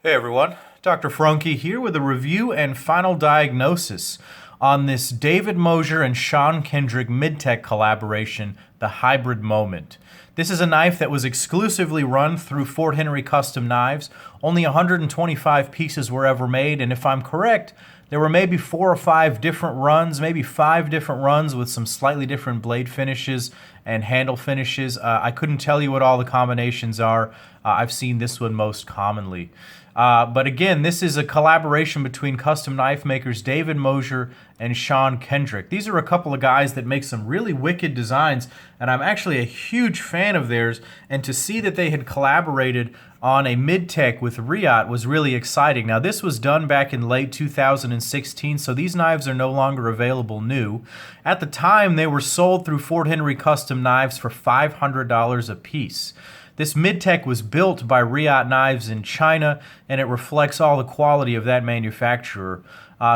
Hey everyone, Dr. Frunkey here with a review and final diagnosis on this David Mosier and Sean Kendrick mid-tech collaboration, The Hybrid Moment. This is a knife that was exclusively run through Fort Henry Custom Knives. Only 125 pieces were ever made, and if I'm correct, there were maybe 4 or 5 different runs, maybe 5 different runs with some slightly different blade finishes and handle finishes. I couldn't tell you what all the combinations are. I've seen this one most commonly. But again, this is a collaboration between custom knife makers David Mosier and Sean Kendrick. These are a couple of guys that make some really wicked designs, and I'm actually a huge fan of theirs, and to see that they had collaborated on a mid-tech with Riot was really exciting. Now, this was done back in late 2016, so these knives are no longer available new. At the time, they were sold through Fort Henry Custom Knives for $500 a piece. This mid-tech was built by Riot Knives in China, and it reflects all the quality of that manufacturer.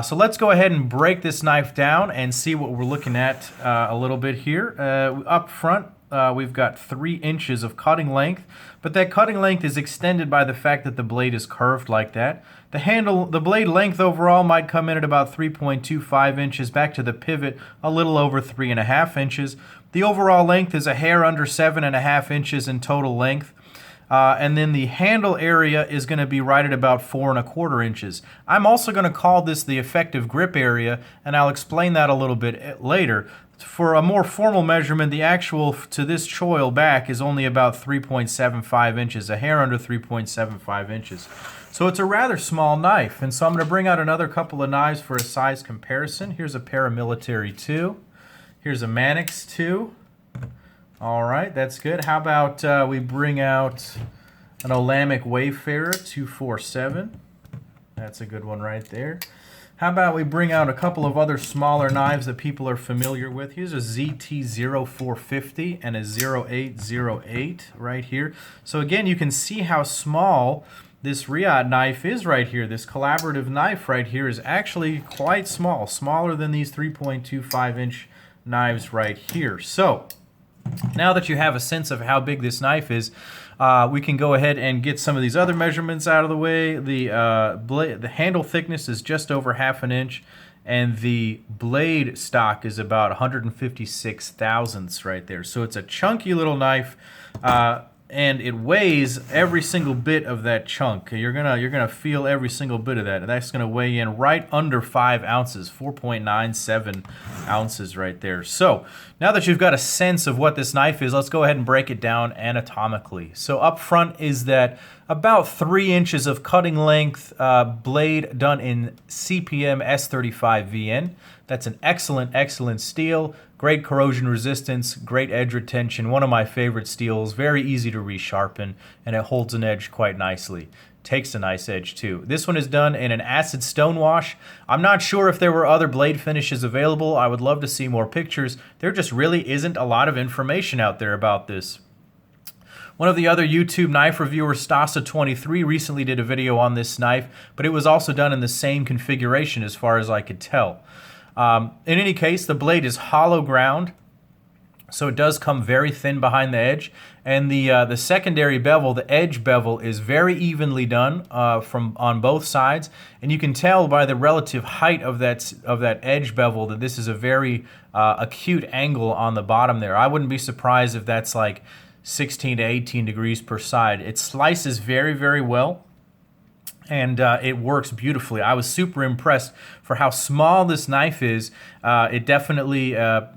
So let's go ahead and break this knife down and see what we're looking at a little bit here. Up front, we've got 3 inches of cutting length, but that cutting length is extended by the fact that the blade is curved like that. The blade length overall might come in at about 3.25 inches, back to the pivot a little over 3.5 inches. The overall length is a hair under 7.5 inches in total length. And then the handle area is going to be right at about 4.25 inches. I'm also going to call this the effective grip area, and I'll explain that a little bit later. For a more formal measurement, the actual to this choil back is only about 3.75 inches, a hair under 3.75 inches. So it's a rather small knife, and so I'm going to bring out another couple of knives for a size comparison. Here's a Paramilitary 2. Here's a Mannix 2. All right, that's good. How about we bring out an Olamic Wayfarer 247. That's a good one right there. How about we bring out a couple of other smaller knives that people are familiar with. Here's a ZT0450 and a 0808 right here. So again, you can see how small this Riot knife is right here. This collaborative knife right here is actually quite small, smaller than these 3.25 inch knives right here. So now that you have a sense of how big this knife is, we can go ahead and get some of these other measurements out of the way. The handle thickness is just over 1/2 inch, and the blade stock is about 156 thousandths right there. So it's a chunky little knife, and it weighs every single bit of that chunk. You're gonna feel every single bit of that. That's gonna weigh in right under 5 ounces, 4.97 ounces right there. So now that you've got a sense of what this knife is, let's go ahead and break it down anatomically. So up front is that about 3 inches of cutting length blade done in CPM S35 VN. That's an excellent steel. Great corrosion resistance, great edge retention, one of my favorite steels, very easy to resharpen, and it holds an edge quite nicely. Takes a nice edge too. This one is done in an acid stonewash. I'm not sure if there were other blade finishes available. I would love to see more pictures. There just really isn't a lot of information out there about this. One of the other YouTube knife reviewers, Stasa23, recently did a video on this knife, but it was also done in the same configuration as far as I could tell. In any case, the blade is hollow ground, so it does come very thin behind the edge, and the secondary bevel, the edge bevel, is very evenly done on both sides, and you can tell by the relative height of that edge bevel that this is a very acute angle on the bottom there. I wouldn't be surprised if that's like 16 to 18 degrees per side. It slices very well, and it works beautifully. I was super impressed for how small this knife is. It definitely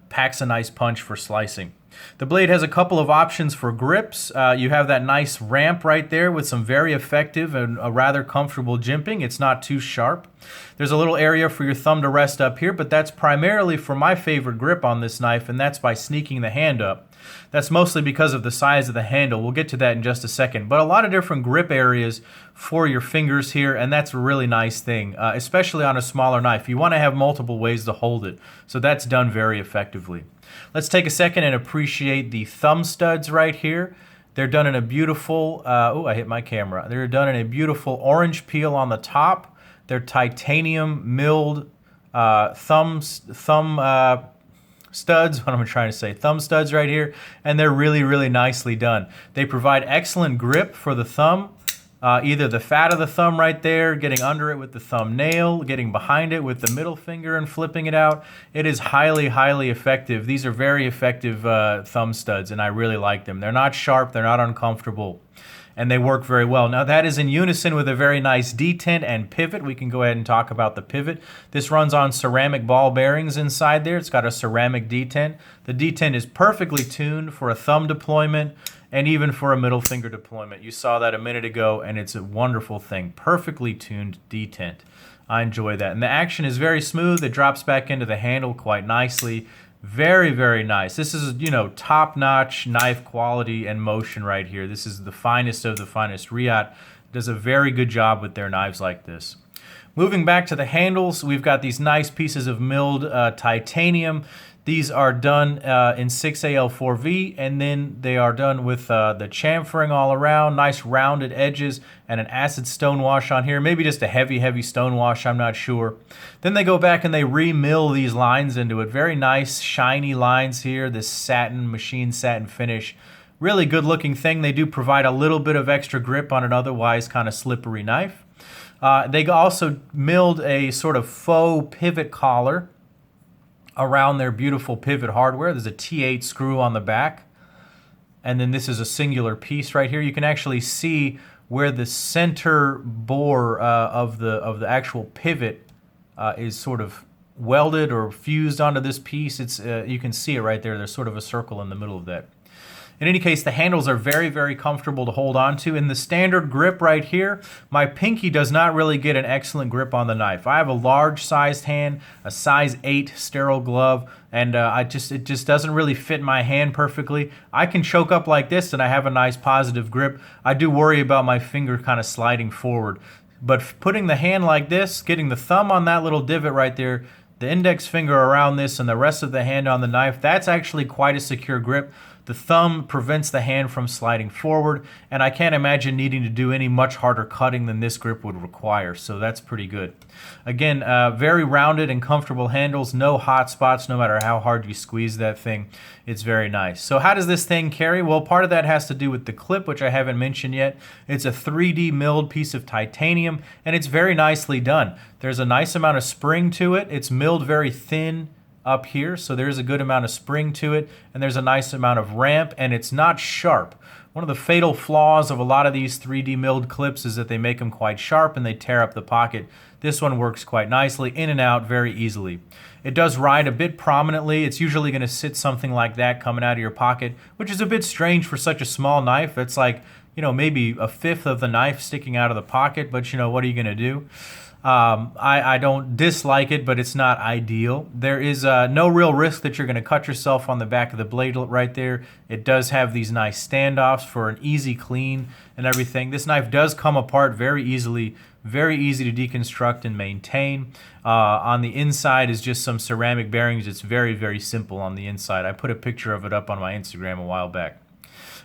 packs a nice punch for slicing. The blade has a couple of options for grips. You have that nice ramp right there with some very effective and a rather comfortable jimping. It's not too sharp. There's a little area for your thumb to rest up here, but that's primarily for my favorite grip on this knife, and that's by sneaking the hand up. That's mostly because of the size of the handle. We'll get to that in just a second. But a lot of different grip areas for your fingers here, and that's a really nice thing, especially on a smaller knife. You want to have multiple ways to hold it, so that's done very effectively. Let's take a second and appreciate the thumb studs right here. They're done in a beautiful, oh, I hit my camera. They're done in a beautiful orange peel on the top. They're titanium milled thumb studs, what am I trying to say? Thumb studs right here, and they're really nicely done. They provide excellent grip for the thumb. either the fat of the thumb right there, getting under it with the thumbnail, getting behind it with the middle finger and flipping it out. It is highly, highly effective. These are very effective thumb studs, and I really like them. They're not sharp, they're not uncomfortable, and they work very well. Now that is in unison with a very nice detent and pivot. We can go ahead and talk about the pivot. This runs on ceramic ball bearings inside there. It's got a ceramic detent. The detent is perfectly tuned for a thumb deployment and even for a middle finger deployment. You saw that a minute ago, and it's a wonderful thing. Perfectly tuned detent. I enjoy that. And the action is very smooth. It drops back into the handle quite nicely. Very, very nice. This is, you know, top-notch knife quality and motion right here. This is the finest of the finest. Riot does a very good job with their knives like this. Moving back to the handles, we've got these nice pieces of milled titanium. These are done in 6AL4V, and then they are done with the chamfering all around, nice rounded edges, and an acid stone wash on here. Maybe just a heavy, heavy stone wash, I'm not sure. Then they go back and they re-mill these lines into it. Very nice, shiny lines here, this satin, machine satin finish. Really good looking thing. They do provide a little bit of extra grip on an otherwise kind of slippery knife. They also milled a sort of faux pivot collar around their beautiful pivot hardware. There's a T8 screw on the back, and then this is a singular piece right here. You can actually see where the center bore of the actual pivot is sort of welded or fused onto this piece. It's you can see it right there. There's sort of a circle in the middle of that. In any case, the handles are very, very comfortable to hold on to. In the standard grip right here, my pinky does not really get an excellent grip on the knife. I have a large sized hand, a size 8 sterile glove, and it just doesn't really fit my hand perfectly. I can choke up like this and I have a nice positive grip. I do worry about my finger kind of sliding forward. But putting the hand like this, getting the thumb on that little divot right there, the index finger around this, and the rest of the hand on the knife, that's actually quite a secure grip. The thumb prevents the hand from sliding forward, and I can't imagine needing to do any much harder cutting than this grip would require, so that's pretty good. Again, very rounded and comfortable handles, no hot spots no matter how hard you squeeze that thing. It's very nice. So how does this thing carry? Well, part of that has to do with the clip, which I haven't mentioned yet. It's a 3D milled piece of titanium, and it's very nicely done. There's a nice amount of spring to it. It's milled very thin up here, so there's a good amount of spring to it, and there's a nice amount of ramp, and it's not sharp. One of the fatal flaws of a lot of these 3D milled clips is that they make them quite sharp and they tear up the pocket. This one works quite nicely, in and out very easily. It does ride a bit prominently. It's usually going to sit something like that coming out of your pocket, which is a bit strange for such a small knife. It's like, you know, maybe a fifth of the knife sticking out of the pocket, but you know, what are you going to do? I don't dislike it, but it's not ideal. There is no real risk that you're going to cut yourself on the back of the blade right there. It does have these nice standoffs for an easy clean and everything. This knife does come apart very easily, very easy to deconstruct and maintain. On the inside is just some ceramic bearings. It's very, very simple on the inside. I put a picture of it up on my Instagram a while back.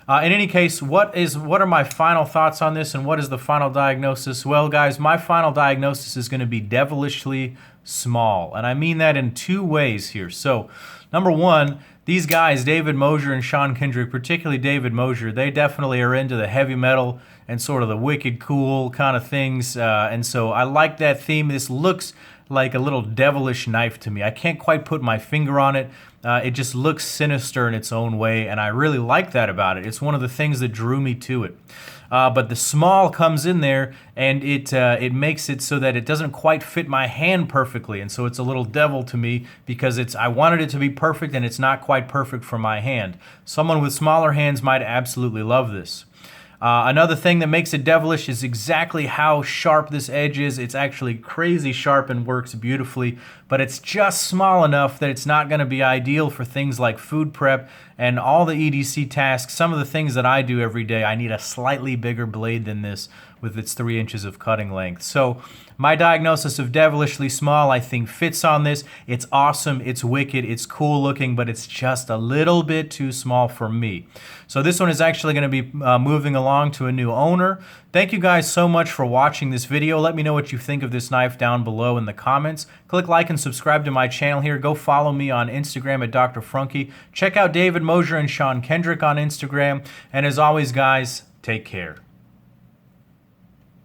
In any case, what are my final thoughts on this, and what is the final diagnosis? Well, guys, my final diagnosis is going to be devilishly small, and I mean that in two ways here. So, number one, these guys, David Mosier and Sean Kendrick, particularly David Mosier, they definitely are into the heavy metal and sort of the wicked cool kind of things, and so I like that theme. This looks like a little devilish knife to me. I can't quite put my finger on it. It just looks sinister in its own way, and I really like that about it. It's one of the things that drew me to it. But the small comes in there, and it makes it so that it doesn't quite fit my hand perfectly, and so it's a little devil to me because I wanted it to be perfect, and it's not quite perfect for my hand. Someone with smaller hands might absolutely love this. Another thing that makes it devilish is exactly how sharp this edge is. It's actually crazy sharp and works beautifully, but it's just small enough that it's not going to be ideal for things like food prep and all the EDC tasks. Some of the things that I do every day, I need a slightly bigger blade than this with its 3 inches of cutting length. So my diagnosis of devilishly small, I think, fits on this. It's awesome, it's wicked, it's cool looking, but it's just a little bit too small for me. So this one is actually going to be moving along to a new owner. Thank you guys so much for watching this video. Let me know what you think of this knife down below in the comments. Click like and subscribe to my channel here. Go follow me on Instagram at Dr. Frunkey. Check out David Mosier and Sean Kendrick on Instagram. And as always, guys, take care.